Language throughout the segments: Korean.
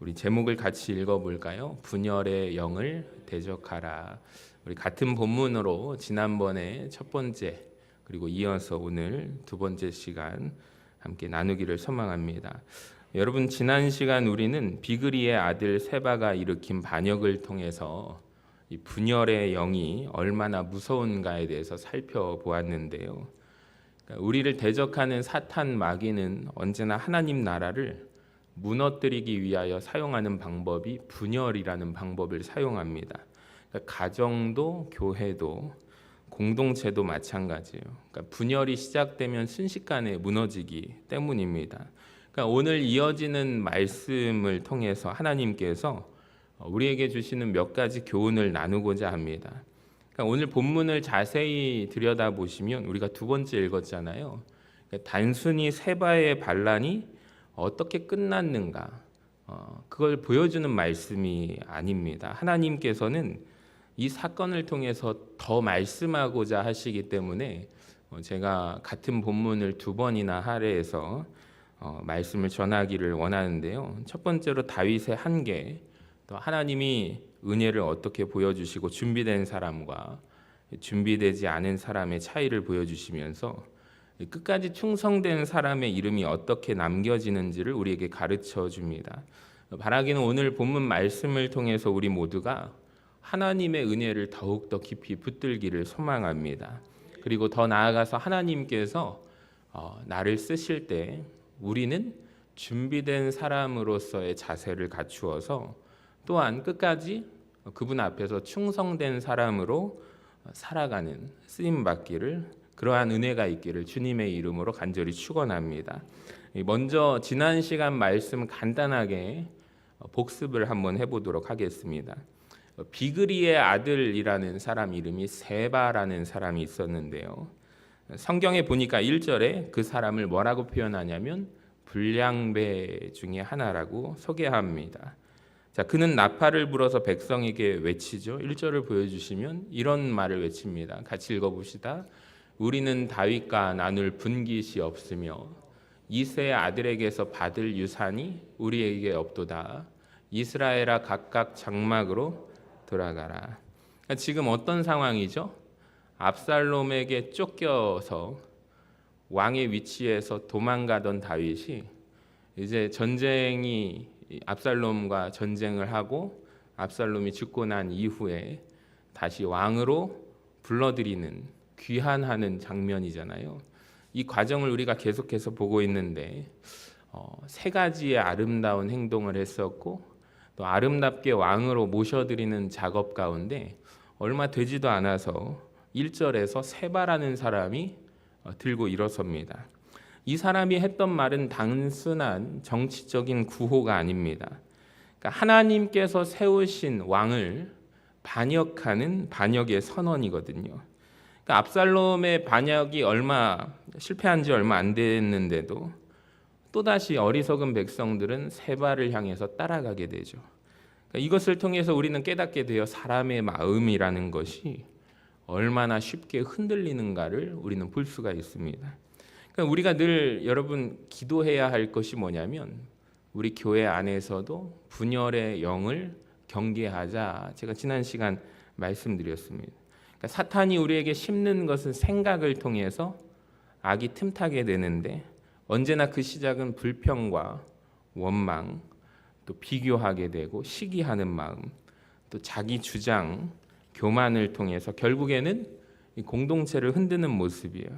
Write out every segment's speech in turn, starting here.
우리 제목을 같이 읽어볼까요? 분열의 영을 대적하라. 우리 같은 본문으로 지난번에 첫 번째 그리고 이어서 오늘 두 번째 시간 함께 나누기를 소망합니다. 여러분, 지난 시간 우리는 비그리의 아들 세바가 일으킨 반역을 통해서 이 분열의 영이 얼마나 무서운가에 대해서 살펴보았는데요. 그러니까 우리를 대적하는 사탄 마귀는 언제나 하나님 나라를 무너뜨리기 위하여 사용하는 방법이 분열이라는 방법을 사용합니다. 그러니까 가정도 교회도 공동체도 마찬가지예요. 그러니까 분열이 시작되면 순식간에 무너지기 때문입니다. 그러니까 오늘 이어지는 말씀을 통해서 하나님께서 우리에게 주시는 몇 가지 교훈을 나누고자 합니다. 그러니까 오늘 본문을 자세히 들여다보시면 우리가 두 번째 읽었잖아요. 그러니까 단순히 세바의 반란이 어떻게 끝났는가 그걸 보여주는 말씀이 아닙니다. 하나님께서는 이 사건을 통해서 더 말씀하고자 하시기 때문에 제가 같은 본문을 두 번이나 할애해서 말씀을 전하기를 원하는데요. 첫 번째로 다윗의 한계, 또 하나님이 은혜를 어떻게 보여주시고 준비된 사람과 준비되지 않은 사람의 차이를 보여주시면서 끝까지 충성된 사람의 이름이 어떻게 남겨지는지를 우리에게 가르쳐 줍니다. 바라기는 오늘 본문 말씀을 통해서 우리 모두가 하나님의 은혜를 더욱더 깊이 붙들기를 소망합니다. 그리고 더 나아가서 하나님께서 나를 쓰실 때 우리는 준비된 사람으로서의 자세를 갖추어서 또한 끝까지 그분 앞에서 충성된 사람으로 살아가는 쓰임받기를, 그러한 은혜가 있기를 주님의 이름으로 간절히 축원합니다. 먼저 지난 시간 말씀 간단하게 복습을 한번 해보도록 하겠습니다. 비그리의 아들이라는 사람 이름이 세바라는 사람이 있었는데요. 성경에 보니까 1절에 그 사람을 뭐라고 표현하냐면 불량배 중에 하나라고 소개합니다. 자, 그는 나팔을 불어서 백성에게 외치죠. 1절을 보여주시면 이런 말을 외칩니다. 같이 읽어봅시다. 우리는 다윗과 나눌 분깃이 없으며 이새의 아들에게서 받을 유산이 우리에게 없도다. 이스라엘아 각각 장막으로 돌아가라. 지금 어떤 상황이죠? 압살롬에게 쫓겨서 왕의 위치에서 도망가던 다윗이 이제 압살롬과 전쟁을 하고 압살롬이 죽고 난 이후에 다시 왕으로 불러들이는 귀환하는 장면이잖아요. 이 과정을 우리가 계속해서 보고 있는데 세 가지의 아름다운 행동을 했었고 또 아름답게 왕으로 모셔드리는 작업 가운데 얼마 되지도 않아서 1절에서 세바라는 사람이 들고 일어섭니다. 이 사람이 했던 말은 단순한 정치적인 구호가 아닙니다. 그러니까 하나님께서 세우신 왕을 반역하는 반역의 선언이거든요. 그러니까 압살롬의 반역이 실패한 지 얼마 안 됐는데도 또다시 어리석은 백성들은 세바를 향해서 따라가게 되죠. 그러니까 이것을 통해서 우리는 깨닫게 되어 사람의 마음이라는 것이 얼마나 쉽게 흔들리는가를 우리는 볼 수가 있습니다. 그러니까 우리가 늘 여러분 기도해야 할 것이 뭐냐면 우리 교회 안에서도 분열의 영을 경계하자. 제가 지난 시간 말씀드렸습니다. 그러니까 사탄이 우리에게 심는 것은 생각을 통해서 악이 틈타게 되는데 언제나 그 시작은 불평과 원망, 또 비교하게 되고 시기하는 마음, 또 자기 주장, 교만을 통해서 결국에는 이 공동체를 흔드는 모습이에요.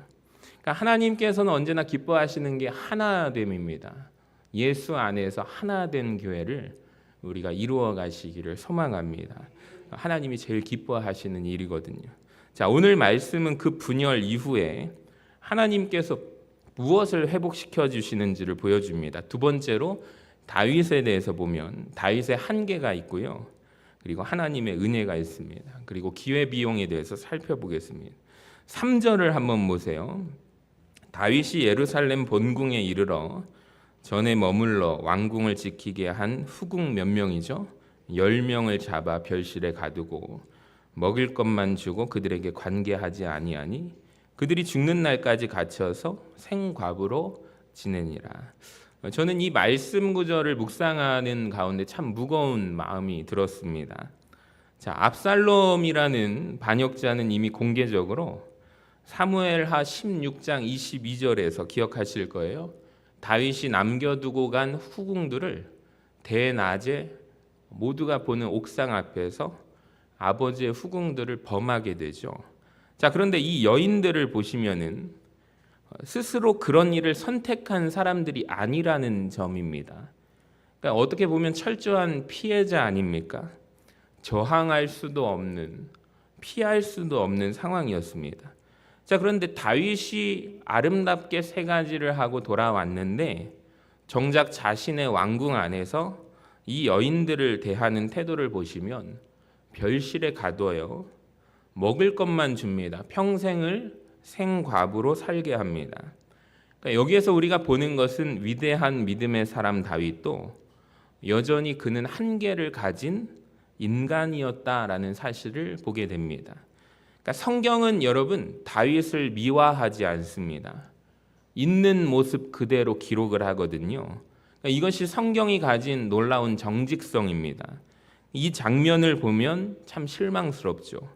그러니까 하나님께서는 언제나 기뻐하시는 게 하나됨입니다. 예수 안에서 하나된 교회를 우리가 이루어 가시기를 소망합니다. 하나님이 제일 기뻐하시는 일이거든요. 자, 오늘 말씀은 그 분열 이후에 하나님께서 무엇을 회복시켜 주시는지를 보여줍니다. 두 번째로 다윗에 대해서 보면 다윗의 한계가 있고요. 그리고 하나님의 은혜가 있습니다. 그리고 기회비용에 대해서 살펴보겠습니다. 3절을 한번 보세요. 다윗이 예루살렘 본궁에 이르러 전에 머물러 왕궁을 지키게 한 후궁 몇 명이죠? 10명을 잡아 별실에 가두고 먹을 것만 주고 그들에게 관계하지 아니하니 그들이 죽는 날까지 갇혀서 생과부로 지내니라. 저는 이 말씀 구절을 묵상하는 가운데 참 무거운 마음이 들었습니다. 자, 압살롬이라는 반역자는 이미 공개적으로 사무엘하 16장 22절에서 기억하실 거예요. 다윗이 남겨두고 간 후궁들을 대낮에 모두가 보는 옥상 앞에서 아버지의 후궁들을 범하게 되죠. 자, 그런데 이 여인들을 보시면은 스스로 그런 일을 선택한 사람들이 아니라는 점입니다. 그러니까 어떻게 보면 철저한 피해자 아닙니까? 저항할 수도 없는, 피할 수도 없는 상황이었습니다. 자, 그런데 다윗이 아름답게 세 가지를 하고 돌아왔는데 정작 자신의 왕궁 안에서 이 여인들을 대하는 태도를 보시면 별실에 가둬요. 먹을 것만 줍니다. 평생을 생과부로 살게 합니다. 그러니까 여기에서 우리가 보는 것은 위대한 믿음의 사람 다윗도 여전히 그는 한계를 가진 인간이었다라는 사실을 보게 됩니다. 그러니까 성경은 여러분 다윗을 미화하지 않습니다. 있는 모습 그대로 기록을 하거든요. 그러니까 이것이 성경이 가진 놀라운 정직성입니다. 이 장면을 보면 참 실망스럽죠.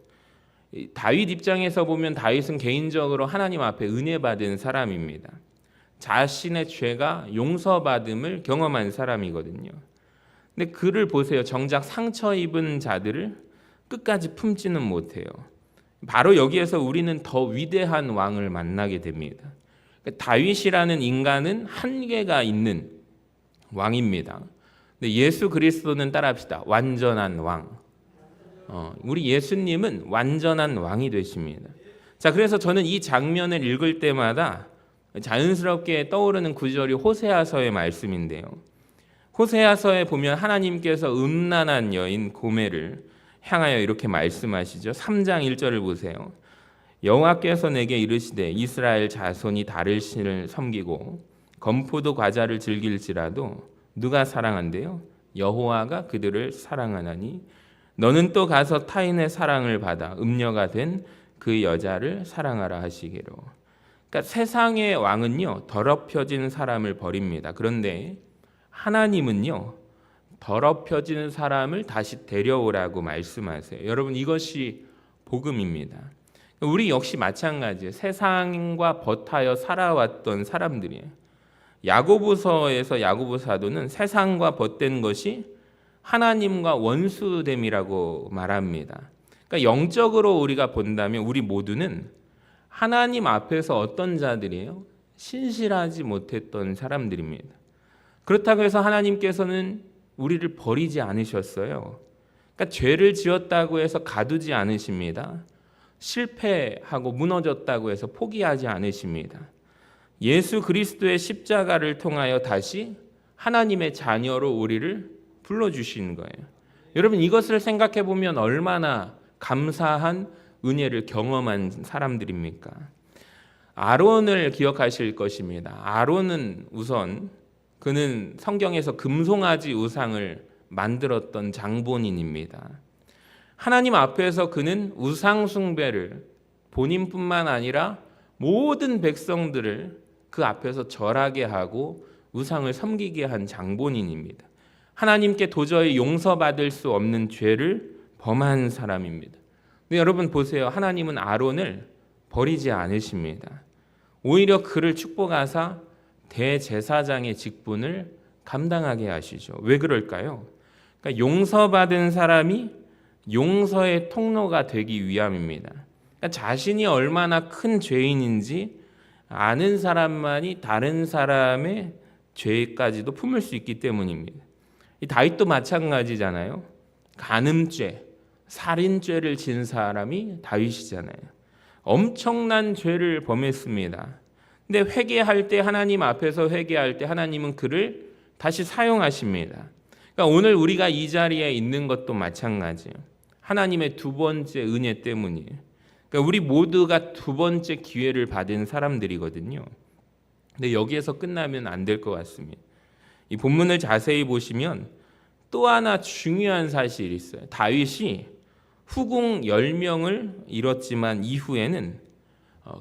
다윗 입장에서 보면 다윗은 개인적으로 하나님 앞에 은혜 받은 사람입니다. 자신의 죄가 용서받음을 경험한 사람이거든요. 근데 그를 보세요. 정작 상처 입은 자들을 끝까지 품지는 못해요. 바로 여기에서 우리는 더 위대한 왕을 만나게 됩니다. 다윗이라는 인간은 한계가 있는 왕입니다. 근데 예수 그리스도는 따라합시다. 완전한 왕. 우리 예수님은 완전한 왕이 되십니다. 자, 그래서 저는 이 장면을 읽을 때마다 자연스럽게 떠오르는 구절이 호세아서의 말씀인데요. 호세아서에 보면 하나님께서 음란한 여인 고멜을 향하여 이렇게 말씀하시죠. 3장 1절을 보세요. 여호와께서 내게 이르시되 이스라엘 자손이 다를 신을 섬기고 건포도 과자를 즐길지라도 누가 사랑한대요? 여호와가 그들을 사랑하나니 너는 또 가서 타인의 사랑을 받아 음녀가 된 그 여자를 사랑하라 하시기로. 그러니까 세상의 왕은요 더럽혀진 사람을 버립니다. 그런데 하나님은요 더럽혀진 사람을 다시 데려오라고 말씀하세요. 여러분 이것이 복음입니다. 우리 역시 마찬가지예요. 세상과 버타여 살아왔던 사람들이에요. 야고보서에서 야고보 사도는 세상과 벗된 것이 하나님과 원수됨이라고 말합니다. 그러니까 영적으로 우리가 본다면 우리 모두는 하나님 앞에서 어떤 자들이에요? 신실하지 못했던 사람들입니다. 그렇다고 해서 하나님께서는 우리를 버리지 않으셨어요. 그러니까 죄를 지었다고 해서 가두지 않으십니다. 실패하고 무너졌다고 해서 포기하지 않으십니다. 예수 그리스도의 십자가를 통하여 다시 하나님의 자녀로 우리를 불러주시는 거예요. 여러분 이것을 생각해 보면 얼마나 감사한 은혜를 경험한 사람들입니까? 아론을 기억하실 것입니다. 아론은 우선 그는 성경에서 금송아지 우상을 만들었던 장본인입니다. 하나님 앞에서 그는 우상 숭배를 본인뿐만 아니라 모든 백성들을 그 앞에서 절하게 하고 우상을 섬기게 한 장본인입니다. 하나님께 도저히 용서받을 수 없는 죄를 범한 사람입니다. 근데 여러분 보세요. 하나님은 아론을 버리지 않으십니다. 오히려 그를 축복하사 대제사장의 직분을 감당하게 하시죠. 왜 그럴까요? 그러니까 용서받은 사람이 용서의 통로가 되기 위함입니다. 그러니까 자신이 얼마나 큰 죄인인지 아는 사람만이 다른 사람의 죄까지도 품을 수 있기 때문입니다. 이 다윗도 마찬가지잖아요. 간음죄, 살인죄를 진 사람이 다윗이잖아요. 엄청난 죄를 범했습니다. 근데 회개할 때 하나님 앞에서 회개할 때 하나님은 그를 다시 사용하십니다. 그러니까 오늘 우리가 이 자리에 있는 것도 마찬가지예요. 하나님의 두 번째 은혜 때문이에요. 그러니까 우리 모두가 두 번째 기회를 받은 사람들이거든요. 근데 여기에서 끝나면 안 될 것 같습니다. 이 본문을 자세히 보시면 또 하나 중요한 사실이 있어요. 다윗이 후궁 10명을 잃었지만 이후에는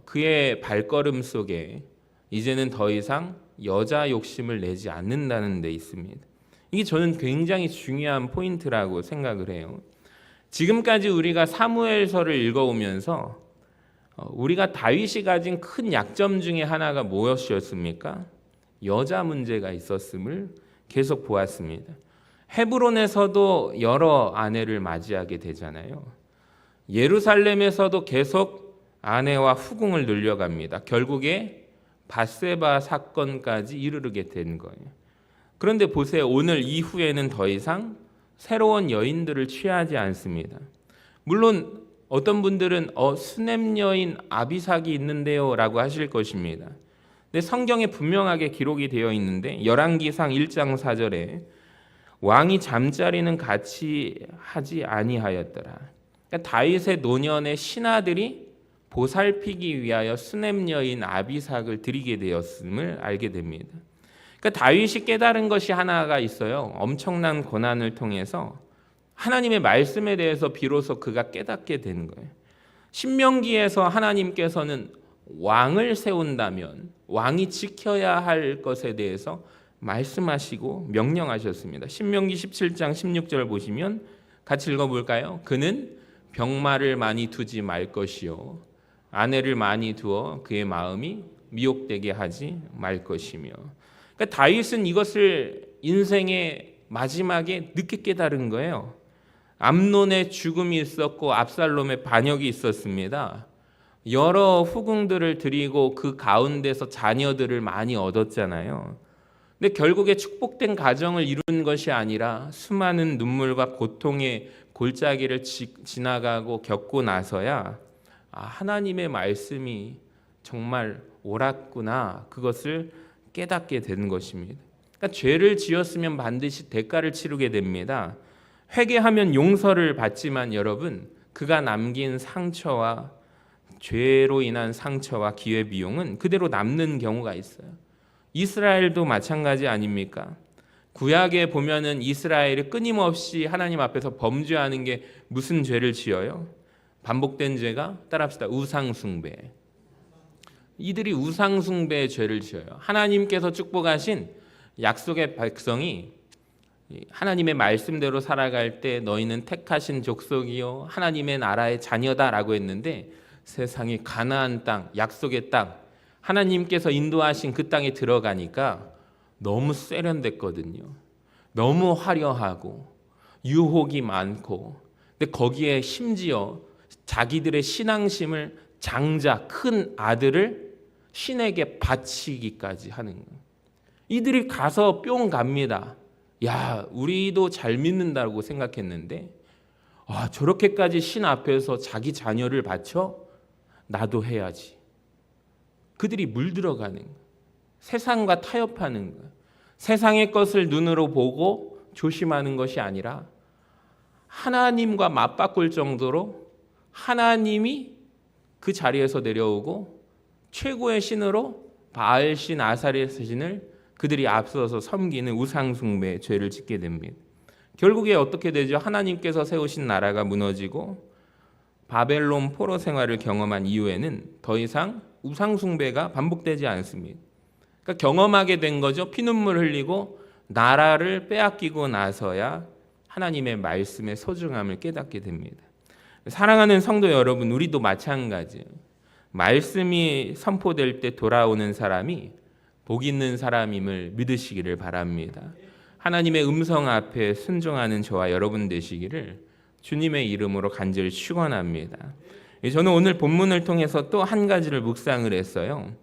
그의 발걸음 속에 이제는 더 이상 여자 욕심을 내지 않는다는 데 있습니다. 이게 저는 굉장히 중요한 포인트라고 생각을 해요. 지금까지 우리가 사무엘서를 읽어오면서 우리가 다윗이 가진 큰 약점 중에 하나가 무엇이었습니까? 여자 문제가 있었음을 계속 보았습니다. 헤브론에서도 여러 아내를 맞이하게 되잖아요. 예루살렘에서도 계속 아내와 후궁을 늘려갑니다. 결국에 밧세바 사건까지 이르게 된 거예요. 그런데 보세요. 오늘 이후에는 더 이상 새로운 여인들을 취하지 않습니다. 물론 어떤 분들은 수냄 여인 아비삭이 있는데요 라고 하실 것입니다. 근데 성경에 분명하게 기록이 되어 있는데 열왕기상 1장 4절에 왕이 잠자리는 같이 하지 아니하였더라. 그러니까 다윗의 노년의 신하들이 보살피기 위하여 수냄 여인 아비삭을 드리게 되었음을 알게 됩니다. 그러니까 다윗이 깨달은 것이 하나가 있어요. 엄청난 고난을 통해서 하나님의 말씀에 대해서 비로소 그가 깨닫게 되는 거예요. 신명기에서 하나님께서는 왕을 세운다면 왕이 지켜야 할 것에 대해서 말씀하시고 명령하셨습니다. 신명기 17장 16절 보시면 같이 읽어볼까요? 그는 병마를 많이 두지 말 것이요 아내를 많이 두어 그의 마음이 미혹되게 하지 말 것이며. 그러니까 다윗은 이것을 인생의 마지막에 늦게 깨달은 거예요. 암논의 죽음이 있었고 압살롬의 반역이 있었습니다. 여러 후궁들을 드리고 그 가운데서 자녀들을 많이 얻었잖아요. 근데 결국에 축복된 가정을 이룬 것이 아니라 수많은 눈물과 고통의 골짜기를 지나가고 겪고 나서야 하나님의 말씀이 정말 옳았구나 그것을 깨닫게 되는 것입니다. 그러니까 죄를 지었으면 반드시 대가를 치르게 됩니다. 회개하면 용서를 받지만 여러분 그가 남긴 상처와 죄로 인한 상처와 기회비용은 그대로 남는 경우가 있어요. 이스라엘도 마찬가지 아닙니까? 구약에 보면은 이스라엘이 끊임없이 하나님 앞에서 범죄하는 게 무슨 죄를 지어요? 반복된 죄가 따라합시다. 우상숭배. 이들이 우상숭배의 죄를 지어요. 하나님께서 축복하신 약속의 백성이 하나님의 말씀대로 살아갈 때 너희는 택하신 족속이요 하나님의 나라의 자녀다라고 했는데 세상이 가나안 땅, 약속의 땅, 하나님께서 인도하신 그 땅에 들어가니까 너무 세련됐거든요. 너무 화려하고 유혹이 많고 근데 거기에 심지어 자기들의 신앙심을 장자, 큰 아들을 신에게 바치기까지 하는 거예요. 이들이 가서 뿅 갑니다. 야, 우리도 잘 믿는다고 생각했는데 저렇게까지 신 앞에서 자기 자녀를 바쳐? 나도 해야지. 그들이 물들어가는 거예요. 세상과 타협하는 거예요. 세상의 것을 눈으로 보고 조심하는 것이 아니라 하나님과 맞바꿀 정도로 하나님이 그 자리에서 내려오고 최고의 신으로 바알신, 아사렛 신을 그들이 앞서서 섬기는 우상숭배의 죄를 짓게 됩니다. 결국에 어떻게 되죠? 하나님께서 세우신 나라가 무너지고 바벨론 포로 생활을 경험한 이후에는 더 이상 우상숭배가 반복되지 않습니다. 그러니까 경험하게 된 거죠. 피눈물 흘리고 나라를 빼앗기고 나서야 하나님의 말씀의 소중함을 깨닫게 됩니다. 사랑하는 성도 여러분, 우리도 마찬가지예요. 말씀이 선포될 때 돌아오는 사람이 복 있는 사람임을 믿으시기를 바랍니다. 하나님의 음성 앞에 순종하는 저와 여러분 되시기를 주님의 이름으로 간절히 축원합니다. 저는 오늘 본문을 통해서 또 한 가지를 묵상을 했어요.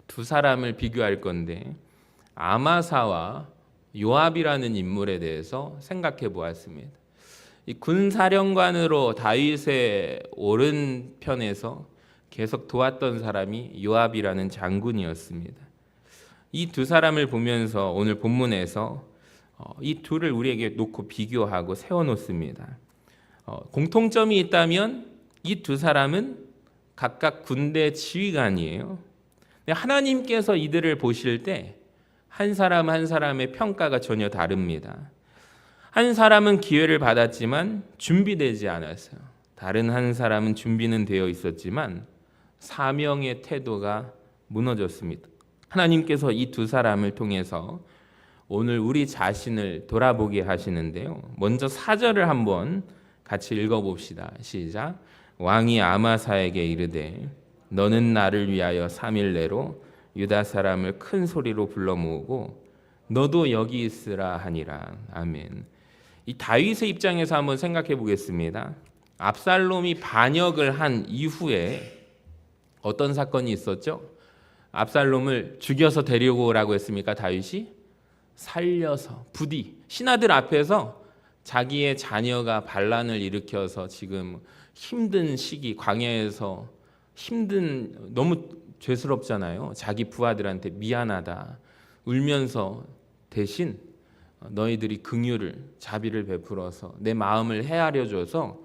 두 사람을 비교할 건데 아마사와 요압이라는 인물에 대해서 생각해 보았습니다. 이 군사령관으로 다윗의 오른편에서 계속 도왔던 사람이 요압이라는 장군이었습니다. 이 두 사람을 보면서 오늘 본문에서 이 둘을 우리에게 놓고 비교하고 세워놓습니다. 공통점이 있다면 이 두 사람은 각각 군대 지휘관이에요. 하나님께서 이들을 보실 때 한 사람 한 사람의 평가가 전혀 다릅니다. 한 사람은 기회를 받았지만 준비되지 않았어요. 다른 한 사람은 준비는 되어 있었지만 사명의 태도가 무너졌습니다. 하나님께서 이 두 사람을 통해서 오늘 우리 자신을 돌아보게 하시는데요. 먼저 4절을 한번 같이 읽어봅시다. 시작. 왕이 아마사에게 이르되 너는 나를 위하여 3일 내로 유다 사람을 큰 소리로 불러 모으고 너도 여기 있으라 하니라. 아멘. 이 다윗의 입장에서 한번 생각해 보겠습니다. 압살롬이 반역을 한 이후에 어떤 사건이 있었죠? 압살롬을 죽여서 데리고 오라고 했습니까? 다윗이 살려서 부디 신하들 앞에서 자기의 자녀가 반란을 일으켜서 지금 힘든 시기, 광야에서 힘든, 너무 죄스럽잖아요. 자기 부하들한테 미안하다 울면서 대신 너희들이 긍휼을 자비를 베풀어서 내 마음을 헤아려 줘서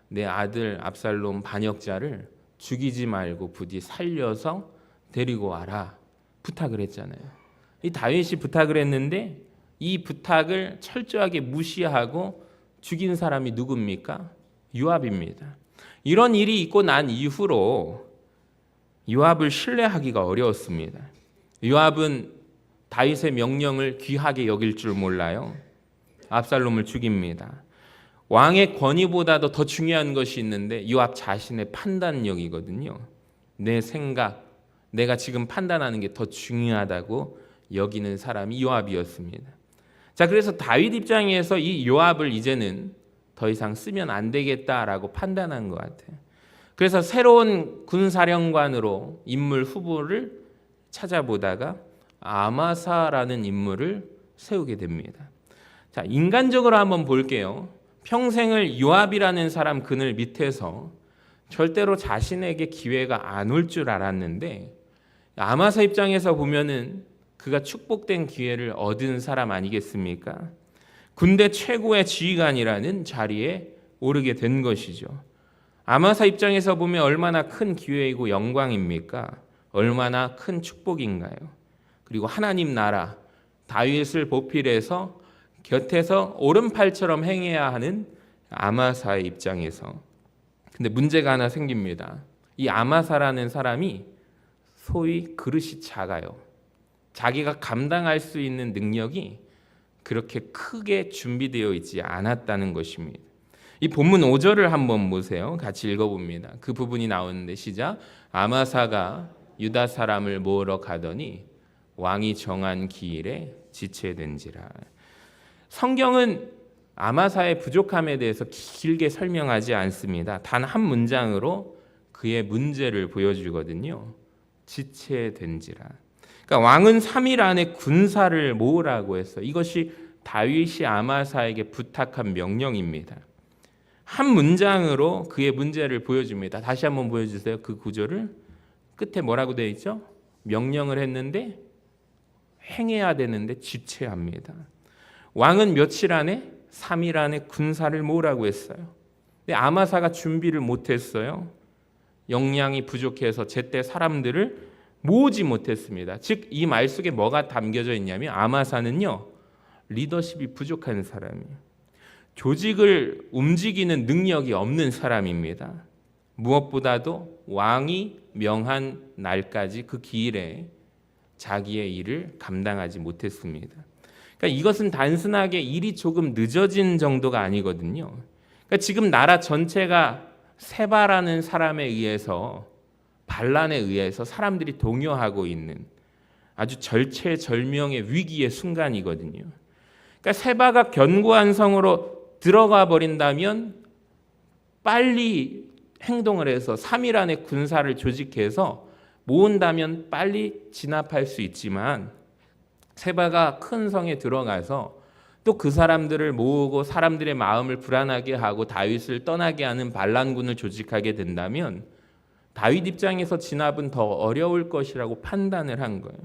내 아들 압살롬 반역자를 죽이지 말고 부디 살려서 데리고 와라 부탁을 했잖아요. 이 다윗이 부탁을 했는데 이 부탁을 철저하게 무시하고 죽인 사람이 누굽니까? 요압입니다. 이런 일이 있고 난 이후로 요압을 신뢰하기가 어려웠습니다. 요압은 다윗의 명령을 귀하게 여길 줄 몰라요. 압살롬을 죽입니다. 왕의 권위보다도 더 중요한 것이 있는데 요압 자신의 판단력이거든요. 내 생각, 내가 지금 판단하는 게 더 중요하다고 여기는 사람이 요압이었습니다. 자, 그래서 다윗 입장에서 이 요압을 이제는 더 이상 쓰면 안 되겠다라고 판단한 것 같아요. 그래서 새로운 군사령관으로 인물 후보를 찾아보다가 아마사라는 인물을 세우게 됩니다. 자, 인간적으로 한번 볼게요. 평생을 요압이라는 사람 그늘 밑에서 절대로 자신에게 기회가 안 올 줄 알았는데 아마사 입장에서 보면은 그가 축복된 기회를 얻은 사람 아니겠습니까? 군대 최고의 지휘관이라는 자리에 오르게 된 것이죠. 아마사 입장에서 보면 얼마나 큰 기회이고 영광입니까? 얼마나 큰 축복인가요? 그리고 하나님 나라 다윗을 보필해서 곁에서 오른팔처럼 행해야 하는 아마사의 입장에서 근데 문제가 하나 생깁니다. 이 아마사라는 사람이 소위 그릇이 작아요. 자기가 감당할 수 있는 능력이 그렇게 크게 준비되어 있지 않았다는 것입니다. 이 본문 5절을 한번 보세요. 같이 읽어봅니다. 그 부분이 나오는데 시작. 아마사가 유다 사람을 모으러 가더니 왕이 정한 기일에 지체된지라. 성경은 아마사의 부족함에 대해서 길게 설명하지 않습니다. 단 한 문장으로 그의 문제를 보여주거든요. 지체된지라. 그러니까 왕은 3일 안에 군사를 모으라고 했어요. 이것이 다윗이 아마사에게 부탁한 명령입니다. 한 문장으로 그의 문제를 보여줍니다. 다시 한번 보여주세요. 그 구절을. 끝에 뭐라고 되어 있죠? 명령을 했는데 행해야 되는데 지체합니다. 왕은 며칠 안에? 3일 안에 군사를 모으라고 했어요. 근데 아마사가 준비를 못했어요. 역량이 부족해서 제때 사람들을 모으지 못했습니다. 즉 이 말 속에 뭐가 담겨져 있냐면 아마사는요 리더십이 부족한 사람이에요. 조직을 움직이는 능력이 없는 사람입니다. 무엇보다도 왕이 명한 날까지 그 기일에 자기의 일을 감당하지 못했습니다. 그러니까 이것은 단순하게 일이 조금 늦어진 정도가 아니거든요. 그러니까 지금 나라 전체가 세바라는 사람에 의해서 반란에 의해서 사람들이 동요하고 있는 아주 절체절명의 위기의 순간이거든요. 그러니까 세바가 견고한 성으로 들어가 버린다면 빨리 행동을 해서 3일 안에 군사를 조직해서 모은다면 빨리 진압할 수 있지만 세바가 큰 성에 들어가서 또 그 사람들을 모으고 사람들의 마음을 불안하게 하고 다윗을 떠나게 하는 반란군을 조직하게 된다면 다윗 입장에서 진압은 더 어려울 것이라고 판단을 한 거예요.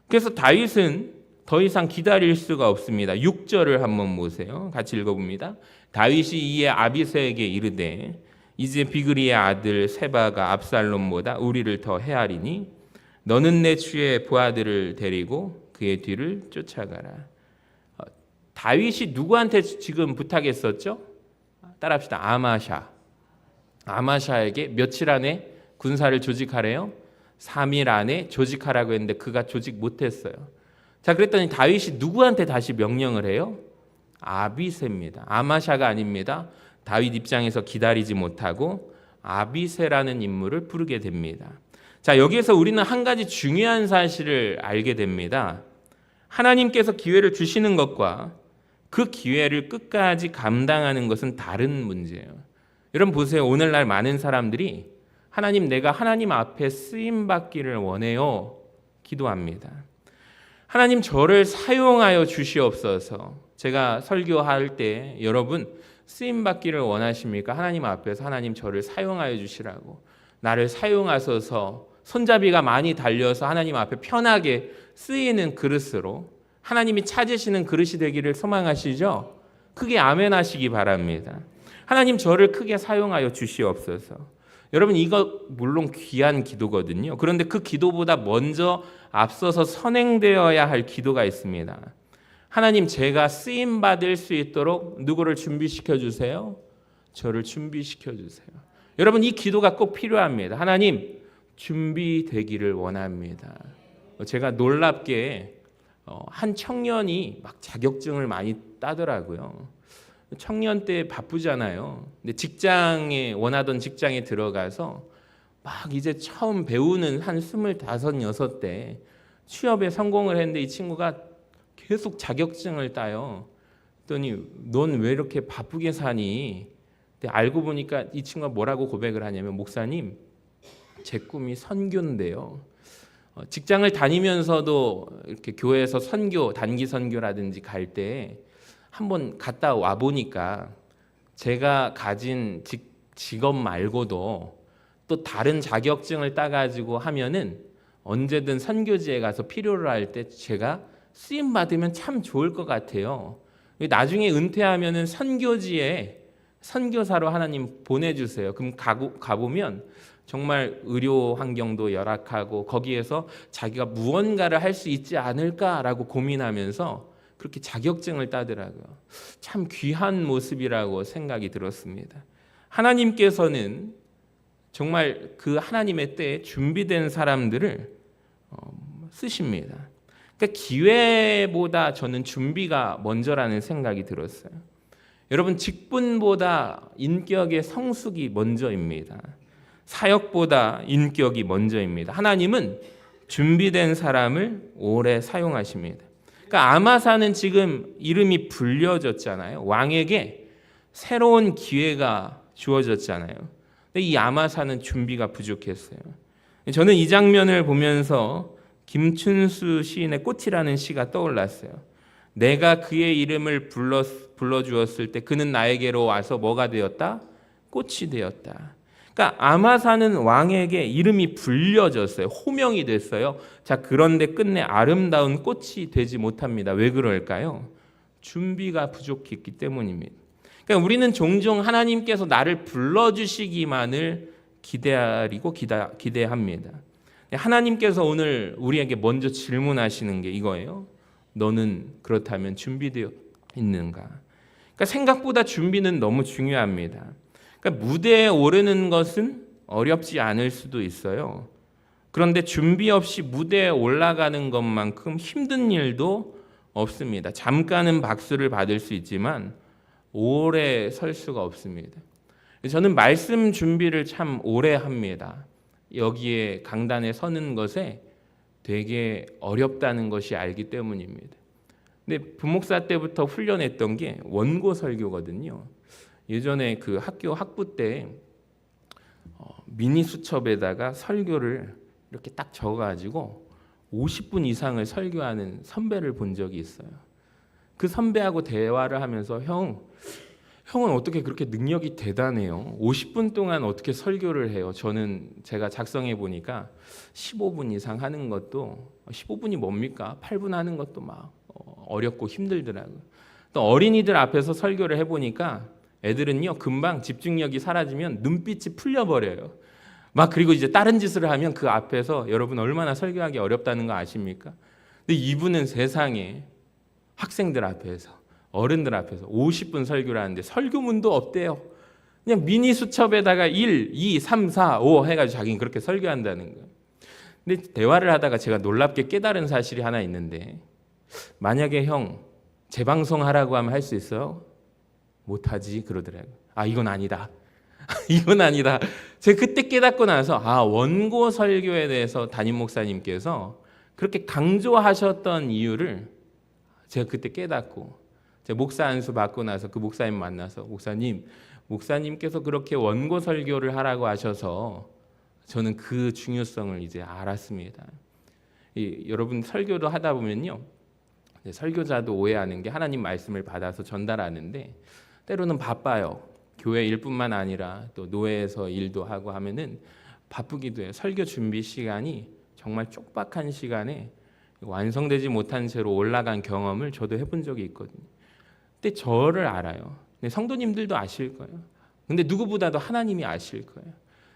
그래서 다윗은 더 이상 기다릴 수가 없습니다. 6절을 한번 보세요. 같이 읽어봅니다. 다윗이 이에 아비새에게 이르되 이제 비그리의 아들 세바가 압살롬보다 우리를 더 헤아리니 너는 내 주의 부하들을 데리고 그의 뒤를 쫓아가라. 다윗이 누구한테 지금 부탁했었죠? 따라합시다. 아마샤에게 며칠 안에 군사를 조직하래요? 3일 안에 조직하라고 했는데 그가 조직 못했어요. 자, 그랬더니 다윗이 누구한테 다시 명령을 해요? 아비새입니다. 아마샤가 아닙니다. 다윗 입장에서 기다리지 못하고 아비새라는 인물을 부르게 됩니다. 자, 여기에서 우리는 한 가지 중요한 사실을 알게 됩니다. 하나님께서 기회를 주시는 것과 그 기회를 끝까지 감당하는 것은 다른 문제예요. 여러분 보세요. 오늘날 많은 사람들이 하나님, 내가 하나님 앞에 쓰임 받기를 원해요. 기도합니다. 하나님, 저를 사용하여 주시옵소서. 제가 설교할 때 여러분 쓰임 받기를 원하십니까? 하나님 앞에서 하나님, 저를 사용하여 주시라고. 나를 사용하소서. 손잡이가 많이 달려서 하나님 앞에 편하게 쓰이는 그릇으로 하나님이 찾으시는 그릇이 되기를 소망하시죠? 크게 아멘 하시기 바랍니다. 하나님, 저를 크게 사용하여 주시옵소서. 여러분, 이거 물론 귀한 기도거든요. 그런데 그 기도보다 먼저 앞서서 선행되어야 할 기도가 있습니다. 하나님, 제가 쓰임 받을 수 있도록 누구를 준비시켜 주세요? 저를 준비시켜 주세요. 여러분, 이 기도가 꼭 필요합니다. 하나님, 준비되기를 원합니다. 제가 놀랍게 한 청년이 막 자격증을 많이 따더라고요. 청년 때 바쁘잖아요. 근데 직장에, 원하던 직장에 들어가서 막 이제 처음 배우는 한 25, 6대 취업에 성공을 했는데 이 친구가 계속 자격증을 따요. 그랬더니 넌 왜 이렇게 바쁘게 사니? 근데 알고 보니까 이 친구가 뭐라고 고백을 하냐면, 목사님, 제 꿈이 선교인데요. 직장을 다니면서도 이렇게 교회에서 선교, 단기 선교라든지 갈 때 한번 갔다 와 보니까 제가 가진 직업 말고도 또 다른 자격증을 따가지고 하면은 언제든 선교지에 가서 필요로 할 때 제가 쓰임 받으면 참 좋을 것 같아요. 나중에 은퇴하면은 선교지에 선교사로 하나님 보내주세요. 그럼 가보면 정말 의료 환경도 열악하고 거기에서 자기가 무언가를 할 수 있지 않을까라고 고민하면서 그렇게 자격증을 따더라고요. 참 귀한 모습이라고 생각이 들었습니다. 하나님께서는 정말 그 하나님의 때에 준비된 사람들을 쓰십니다. 그러니까 기회보다 저는 준비가 먼저라는 생각이 들었어요. 여러분, 직분보다 인격의 성숙이 먼저입니다. 사역보다 인격이 먼저입니다. 하나님은 준비된 사람을 오래 사용하십니다. 그러니까 아마사는 지금 이름이 불려졌잖아요. 왕에게 새로운 기회가 주어졌잖아요. 근데 이 아마사는 준비가 부족했어요. 저는 이 장면을 보면서 김춘수 시인의 꽃이라는 시가 떠올랐어요. 내가 그의 이름을 불러주었을 때 그는 나에게로 와서 뭐가 되었다? 꽃이 되었다. 그러니까 아마사는 왕에게 이름이 불려졌어요. 호명이 됐어요. 자, 그런데 끝내 아름다운 꽃이 되지 못합니다. 왜 그럴까요? 준비가 부족했기 때문입니다. 그러니까 우리는 종종 하나님께서 나를 불러주시기만을 기대합니다. 하나님께서 오늘 우리에게 먼저 질문하시는 게 이거예요. 너는 그렇다면 준비되어 있는가? 그러니까 생각보다 준비는 너무 중요합니다. 그러니까 무대에 오르는 것은 어렵지 않을 수도 있어요. 그런데 준비 없이 무대에 올라가는 것만큼 힘든 일도 없습니다. 잠깐은 박수를 받을 수 있지만 오래 설 수가 없습니다. 저는 말씀 준비를 참 오래 합니다. 여기에 강단에 서는 것에 되게 어렵다는 것이 알기 때문입니다. 근데 부목사 때부터 훈련했던 게 원고 설교거든요. 예전에 그 학교 학부 때 미니 수첩에다가 설교를 이렇게 딱 적어가지고 50분 이상을 설교하는 선배를 본 적이 있어요. 그 선배하고 대화를 하면서 형은 어떻게 그렇게 능력이 대단해요? 50분 동안 어떻게 설교를 해요? 제가 작성해 보니까 15분 이상 하는 것도 15분이 뭡니까? 8분 하는 것도 막 어렵고 힘들더라고요. 또 어린이들 앞에서 설교를 해보니까 애들은요 금방 집중력이 사라지면 눈빛이 풀려버려요. 막 그리고 이제 다른 짓을 하면 그 앞에서 여러분 얼마나 설교하기 어렵다는 거 아십니까? 근데 이분은 세상에 학생들 앞에서 어른들 앞에서 50분 설교를 하는데 설교문도 없대요. 그냥 미니 수첩에다가 1, 2, 3, 4, 5 해가지고 자기는 그렇게 설교한다는 거예요. 근데 대화를 하다가 제가 놀랍게 깨달은 사실이 하나 있는데, 만약에 형 재방송하라고 하면 할 수 있어요? 못하지 그러더라고요. 아, 이건 아니다. 이건 아니다. 제가 그때 깨닫고 나서 원고 설교에 대해서 담임 목사님께서 그렇게 강조하셨던 이유를 제가 그때 깨닫고, 제가 목사 안수 받고 나서 그 목사님 만나서 목사님께서 그렇게 원고 설교를 하라고 하셔서 저는 그 중요성을 이제 알았습니다. 여러분 설교도 하다 보면요, 설교자도 오해하는 게 하나님 말씀을 받아서 전달하는데 때로는 바빠요. 교회 일뿐만 아니라 또 노예에서 일도 하고 하면은 바쁘기도 해요. 설교 준비 시간이 정말 촉박한 시간에 완성되지 못한 채로 올라간 경험을 저도 해본 적이 있거든요. 근데 저를 알아요. 성도님들도 아실 거예요. 근데 누구보다도 하나님이 아실 거예요.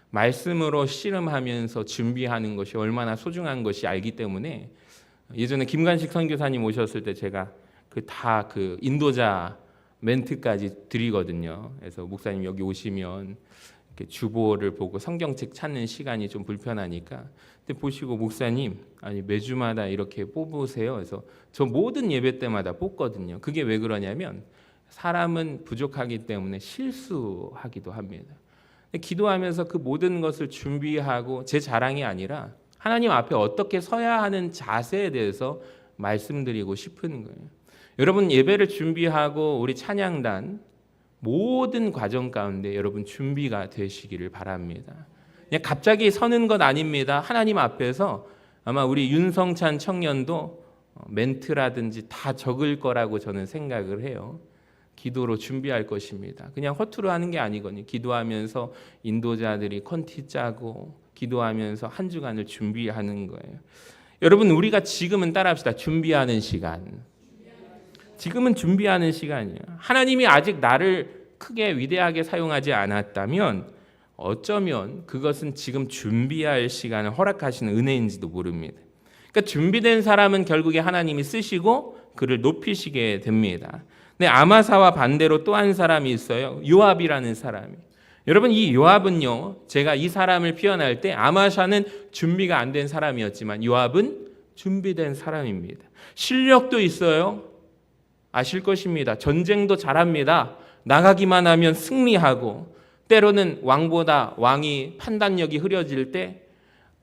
말씀으로 씨름하면서 준비하는 것이 얼마나 소중한 것이 알기 때문에, 예전에 김관식 선교사님 오셨을 때 제가 그 인도자 멘트까지 드리거든요. 그래서 목사님 여기 오시면 이렇게 주보를 보고 성경책 찾는 시간이 좀 불편하니까, 근데 보시고 목사님 아니 매주마다 이렇게 뽑으세요. 그래서 저 모든 예배 때마다 뽑거든요. 그게 왜 그러냐면 사람은 부족하기 때문에 실수하기도 합니다. 기도하면서 그 모든 것을 준비하고 제 자랑이 아니라 하나님 앞에 어떻게 서야 하는 자세에 대해서 말씀드리고 싶은 거예요. 여러분 예배를 준비하고 우리 찬양단 모든 과정 가운데 여러분 준비가 되시기를 바랍니다. 그냥 갑자기 서는 것 아닙니다. 하나님 앞에서 아마 우리 윤성찬 청년도 멘트라든지 다 적을 거라고 저는 생각을 해요. 기도로 준비할 것입니다. 그냥 허투루 하는 게 아니거든요. 기도하면서 인도자들이 컨티 짜고 기도하면서 한 주간을 준비하는 거예요. 여러분 우리가 지금은 따라합시다. 준비하는 시간. 지금은 준비하는 시간이에요. 하나님이 아직 나를 크게 위대하게 사용하지 않았다면 어쩌면 그것은 지금 준비할 시간을 허락하시는 은혜인지도 모릅니다. 그러니까 준비된 사람은 결국에 하나님이 쓰시고 그를 높이시게 됩니다. 근데 아마사와 반대로 또 한 사람이 있어요. 요압이라는 사람이. 여러분 이 요압은요, 제가 이 사람을 표현할 때 아마샤는 준비가 안 된 사람이었지만 요압은 준비된 사람입니다. 실력도 있어요. 아실 것입니다. 전쟁도 잘합니다. 나가기만 하면 승리하고, 때로는 왕이 판단력이 흐려질 때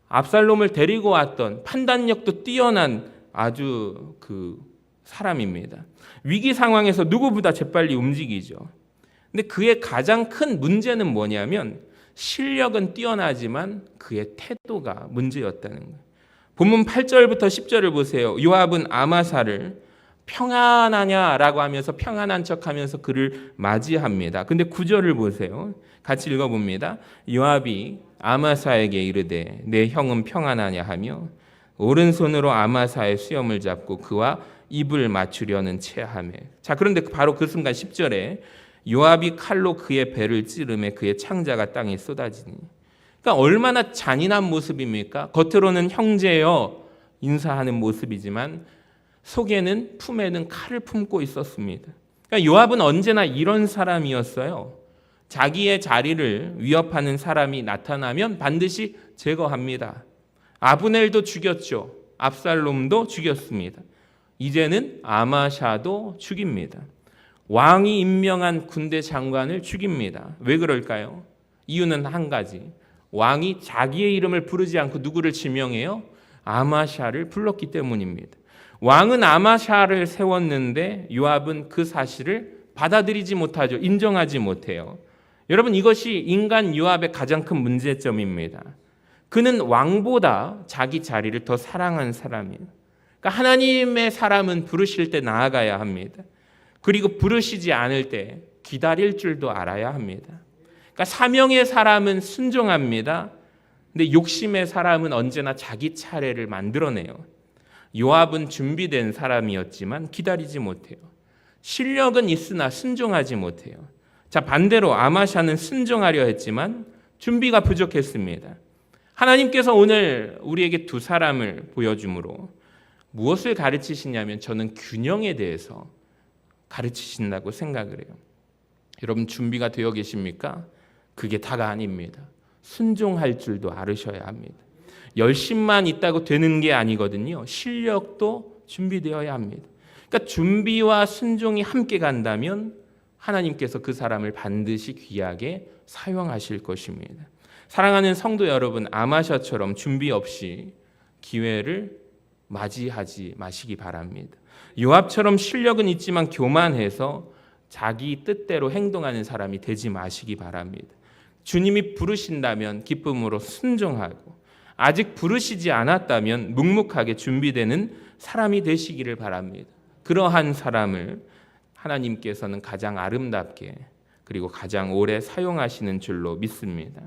압살롬을 데리고 왔던 판단력도 뛰어난 아주 그 사람입니다. 위기 상황에서 누구보다 재빨리 움직이죠. 근데 그의 가장 큰 문제는 뭐냐면 실력은 뛰어나지만 그의 태도가 문제였다는 거예요. 본문 8절부터 10절을 보세요. 요압은 아마사를 평안하냐라고 하면서 평안한 척하면서 그를 맞이합니다. 근데 9절을 보세요. 같이 읽어봅니다. 요압이 아마사에게 이르되 내 형은 평안하냐 하며 오른손으로 아마사의 수염을 잡고 그와 입을 맞추려는 체하며. 자, 그런데 바로 그 순간 10절에 요압이 칼로 그의 배를 찌르매 그의 창자가 땅에 쏟아지니. 그러니까 얼마나 잔인한 모습입니까? 겉으로는 형제여 인사하는 모습이지만 속에는 품에는 칼을 품고 있었습니다. 그러니까 요압은 언제나 이런 사람이었어요. 자기의 자리를 위협하는 사람이 나타나면 반드시 제거합니다. 아브넬도 죽였죠. 압살롬도 죽였습니다. 이제는 아마샤도 죽입니다. 왕이 임명한 군대 장관을 죽입니다. 왜 그럴까요? 이유는 한 가지. 왕이 자기의 이름을 부르지 않고 누구를 지명해요? 아마샤를 불렀기 때문입니다. 왕은 아마샤를 세웠는데 요압은 그 사실을 받아들이지 못하죠. 인정하지 못해요. 여러분 이것이 인간 요압의 가장 큰 문제점입니다. 그는 왕보다 자기 자리를 더 사랑한 사람이에요. 그러니까 하나님의 사람은 부르실 때 나아가야 합니다. 그리고 부르시지 않을 때 기다릴 줄도 알아야 합니다. 그러니까 사명의 사람은 순종합니다. 근데 욕심의 사람은 언제나 자기 차례를 만들어내요. 요압은 준비된 사람이었지만 기다리지 못해요. 실력은 있으나 순종하지 못해요. 자, 반대로 아마샤는 순종하려 했지만 준비가 부족했습니다. 하나님께서 오늘 우리에게 두 사람을 보여줌으로 무엇을 가르치시냐면 저는 균형에 대해서 가르치신다고 생각을 해요. 여러분 준비가 되어 계십니까? 그게 다가 아닙니다. 순종할 줄도 알으셔야 합니다. 열심만 있다고 되는 게 아니거든요. 실력도 준비되어야 합니다. 그러니까 준비와 순종이 함께 간다면 하나님께서 그 사람을 반드시 귀하게 사용하실 것입니다. 사랑하는 성도 여러분, 아마샤처럼 준비 없이 기회를 맞이하지 마시기 바랍니다. 요압처럼 실력은 있지만 교만해서 자기 뜻대로 행동하는 사람이 되지 마시기 바랍니다. 주님이 부르신다면 기쁨으로 순종하고, 아직 부르시지 않았다면 묵묵하게 준비되는 사람이 되시기를 바랍니다. 그러한 사람을 하나님께서는 가장 아름답게 그리고 가장 오래 사용하시는 줄로 믿습니다.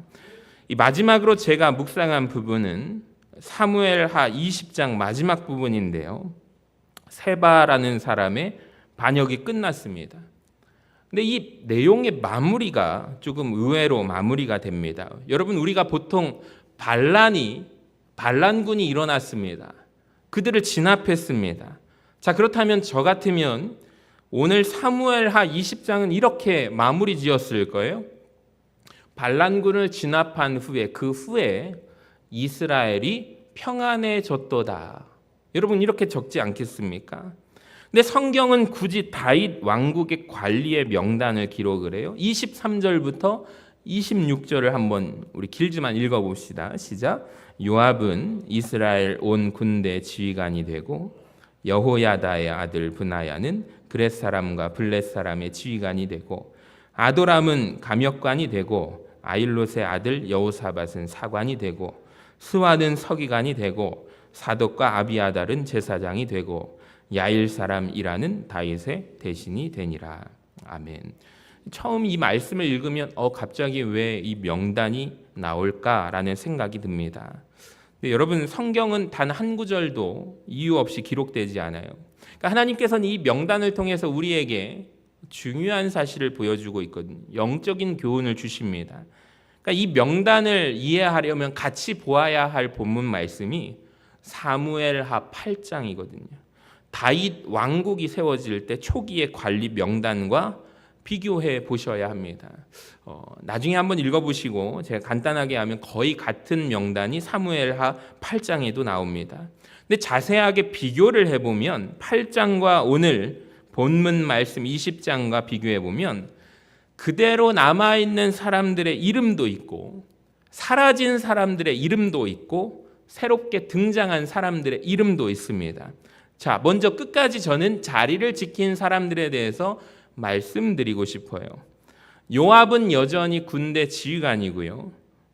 이 마지막으로 제가 묵상한 부분은 사무엘하 20장 마지막 부분인데요. 세바라는 사람의 반역이 끝났습니다. 근데 이 내용의 마무리가 조금 의외로 마무리가 됩니다. 여러분, 우리가 보통 반란군이 일어났습니다. 그들을 진압했습니다. 자, 그렇다면 저 같으면 오늘 사무엘하 20장은 이렇게 마무리 지었을 거예요. 반란군을 진압한 후에 그 후에 이스라엘이 평안해졌도다. 여러분, 이렇게 적지 않겠습니까? 근데 성경은 굳이 다윗 왕국의 관리의 명단을 기록을 해요. 23절부터 26절을 한번 우리 길지만 읽어봅시다. 시작. 요압은 이스라엘 온 군대 지휘관이 되고 여호야다의 아들 브나야는 그렛 사람과 블렛 사람의 지휘관이 되고 아도람은 감역관이 되고 아일롯의 아들 여호사밧은 사관이 되고 스완은 서기관이 되고 사독과 아비아달은 제사장이 되고 야일 사람 이라는 다윗의 대신이 되니라. 아멘. 처음 이 말씀을 읽으면 갑자기 왜 이 명단이 나올까라는 생각이 듭니다. 근데 여러분, 성경은 단 한 구절도 이유 없이 기록되지 않아요. 그러니까 하나님께서는 이 명단을 통해서 우리에게 중요한 사실을 보여주고 있거든요. 영적인 교훈을 주십니다. 그러니까 이 명단을 이해하려면 같이 보아야 할 본문 말씀이 사무엘하 8장이거든요. 다윗 왕국이 세워질 때 초기의 관리 명단과 비교해 보셔야 합니다. 나중에 한번 읽어보시고 제가 간단하게 하면 거의 같은 명단이 사무엘하 8장에도 나옵니다. 근데 자세하게 비교를 해보면 8장과 오늘 본문 말씀 20장과 비교해 보면 그대로 남아있는 사람들의 이름도 있고 사라진 사람들의 이름도 있고 새롭게 등장한 사람들의 이름도 있습니다. 자, 먼저 끝까지 저는 자리를 지킨 사람들에 대해서 말씀드리고 싶어요. 요압은 여전히 군대 지휘관이고요.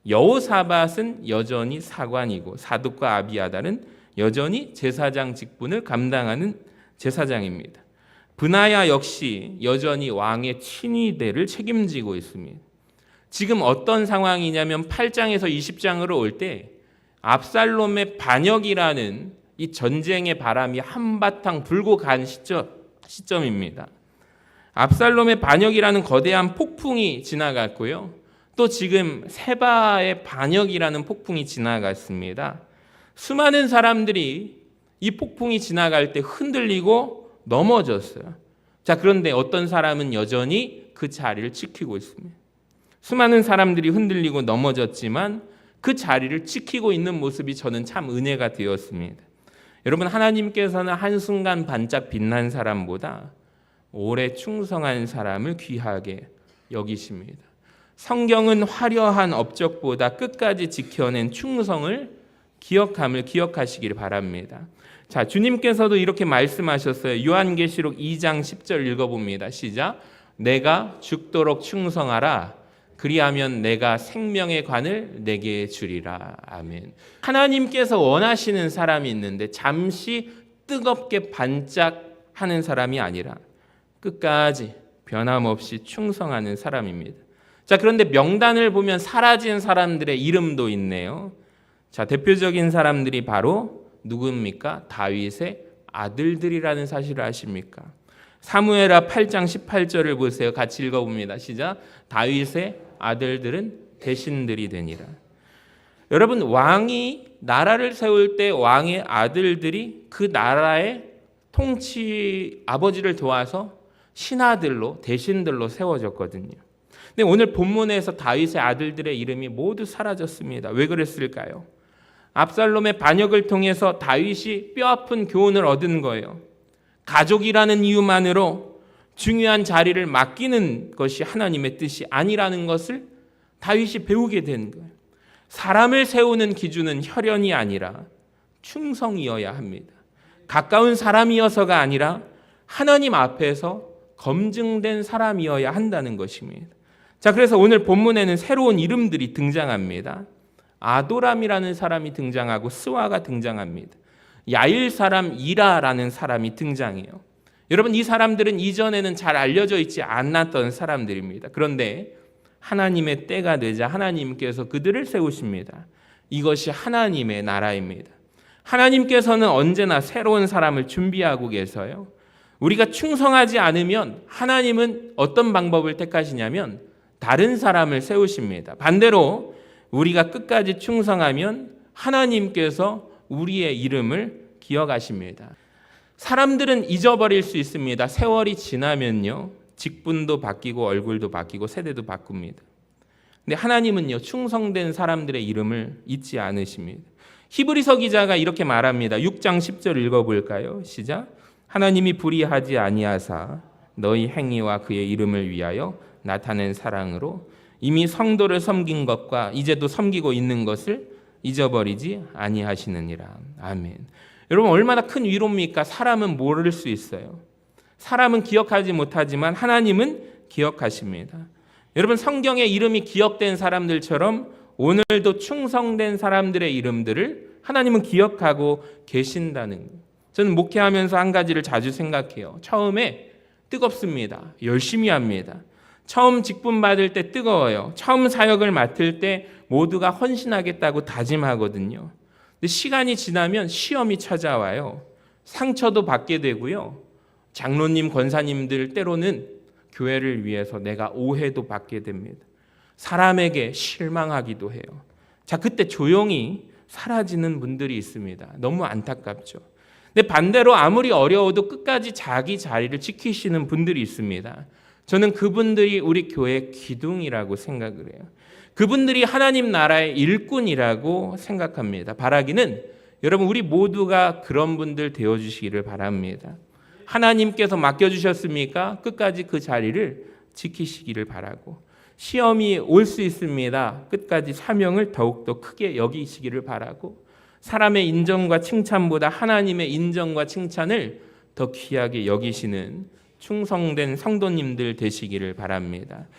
여호사밧은 여전히 사관이고 사독과 아비아달은 여전히 제사장 직분을 감당하는 제사장입니다. 브나야 역시 여전히 왕의 친위대를 책임지고 있습니다. 지금 어떤 상황이냐면 8장에서 20장으로 올 때 압살롬의 반역이라는 이 전쟁의 바람이 한바탕 불고 간 시점입니다. 압살롬의 반역이라는 거대한 폭풍이 지나갔고요. 또 지금 세바의 반역이라는 폭풍이 지나갔습니다. 수많은 사람들이 이 폭풍이 지나갈 때 흔들리고 넘어졌어요. 자, 그런데 어떤 사람은 여전히 그 자리를 지키고 있습니다. 수많은 사람들이 흔들리고 넘어졌지만 그 자리를 지키고 있는 모습이 저는 참 은혜가 되었습니다. 여러분, 하나님께서는 한순간 반짝 빛난 사람보다 오래 충성한 사람을 귀하게 여기십니다. 성경은 화려한 업적보다 끝까지 지켜낸 충성을 기억하시길 바랍니다. 자, 주님께서도 이렇게 말씀하셨어요. 요한계시록 2장 10절 읽어봅니다. 시작. 내가 죽도록 충성하라. 그리하면 내가 생명의 관을 내게 주리라. 아멘. 하나님께서 원하시는 사람이 있는데 잠시 뜨겁게 반짝하는 사람이 아니라 끝까지 변함없이 충성하는 사람입니다. 자, 그런데 명단을 보면 사라진 사람들의 이름도 있네요. 자, 대표적인 사람들이 바로 누구입니까? 다윗의 아들들이라는 사실을 아십니까? 사무엘하 8장 18절을 보세요. 같이 읽어봅니다. 시작. 다윗의 아들들은 대신들이 되니라. 여러분, 왕이 나라를 세울 때 왕의 아들들이 그 나라의 통치 아버지를 도와서 신하들로 대신들로 세워졌거든요. 근데 오늘 본문에서 다윗의 아들들의 이름이 모두 사라졌습니다. 왜 그랬을까요? 압살롬의 반역을 통해서 다윗이 뼈아픈 교훈을 얻은 거예요. 가족이라는 이유만으로 중요한 자리를 맡기는 것이 하나님의 뜻이 아니라는 것을 다윗이 배우게 된 거예요. 사람을 세우는 기준은 혈연이 아니라 충성이어야 합니다. 가까운 사람이어서가 아니라 하나님 앞에서 검증된 사람이어야 한다는 것입니다. 자, 그래서 오늘 본문에는 새로운 이름들이 등장합니다. 아도람이라는 사람이 등장하고 스와가 등장합니다. 야일 사람 이라라는 사람이 등장해요. 여러분, 이 사람들은 이전에는 잘 알려져 있지 않았던 사람들입니다. 그런데 하나님의 때가 되자 하나님께서 그들을 세우십니다. 이것이 하나님의 나라입니다. 하나님께서는 언제나 새로운 사람을 준비하고 계세요. 우리가 충성하지 않으면 하나님은 어떤 방법을 택하시냐면 다른 사람을 세우십니다. 반대로 우리가 끝까지 충성하면 하나님께서 우리의 이름을 기억하십니다. 사람들은 잊어버릴 수 있습니다. 세월이 지나면요, 직분도 바뀌고 얼굴도 바뀌고 세대도 바꿉니다. 근데 하나님은요, 충성된 사람들의 이름을 잊지 않으십니다. 히브리서 기자가 이렇게 말합니다. 6장 10절 읽어볼까요? 시작. 하나님이 불의하지 아니하사 너희 행위와 그의 이름을 위하여 나타낸 사랑으로 이미 성도를 섬긴 것과 이제도 섬기고 있는 것을 잊어버리지 아니하시느니라. 아멘. 여러분, 얼마나 큰 위로입니까? 사람은 모를 수 있어요. 사람은 기억하지 못하지만 하나님은 기억하십니다. 여러분, 성경에 이름이 기억된 사람들처럼 오늘도 충성된 사람들의 이름들을 하나님은 기억하고 계신다는 거예요. 저는 목회하면서 한 가지를 자주 생각해요. 처음에 뜨겁습니다. 열심히 합니다. 처음 직분 받을 때 뜨거워요. 처음 사역을 맡을 때 모두가 헌신하겠다고 다짐하거든요. 근데 시간이 지나면 시험이 찾아와요. 상처도 받게 되고요. 장로님, 권사님들 때로는 교회를 위해서 내가 오해도 받게 됩니다. 사람에게 실망하기도 해요. 자, 그때 조용히 사라지는 분들이 있습니다. 너무 안타깝죠. 근데 반대로 아무리 어려워도 끝까지 자기 자리를 지키시는 분들이 있습니다. 저는 그분들이 우리 교회의 기둥이라고 생각을 해요. 그분들이 하나님 나라의 일꾼이라고 생각합니다. 바라기는 여러분, 우리 모두가 그런 분들 되어주시기를 바랍니다. 하나님께서 맡겨주셨습니까? 끝까지 그 자리를 지키시기를 바라고, 시험이 올 수 있습니다. 끝까지 사명을 더욱더 크게 여기시기를 바라고, 사람의 인정과 칭찬보다 하나님의 인정과 칭찬을 더 귀하게 여기시는 충성된 성도님들 되시기를 바랍니다.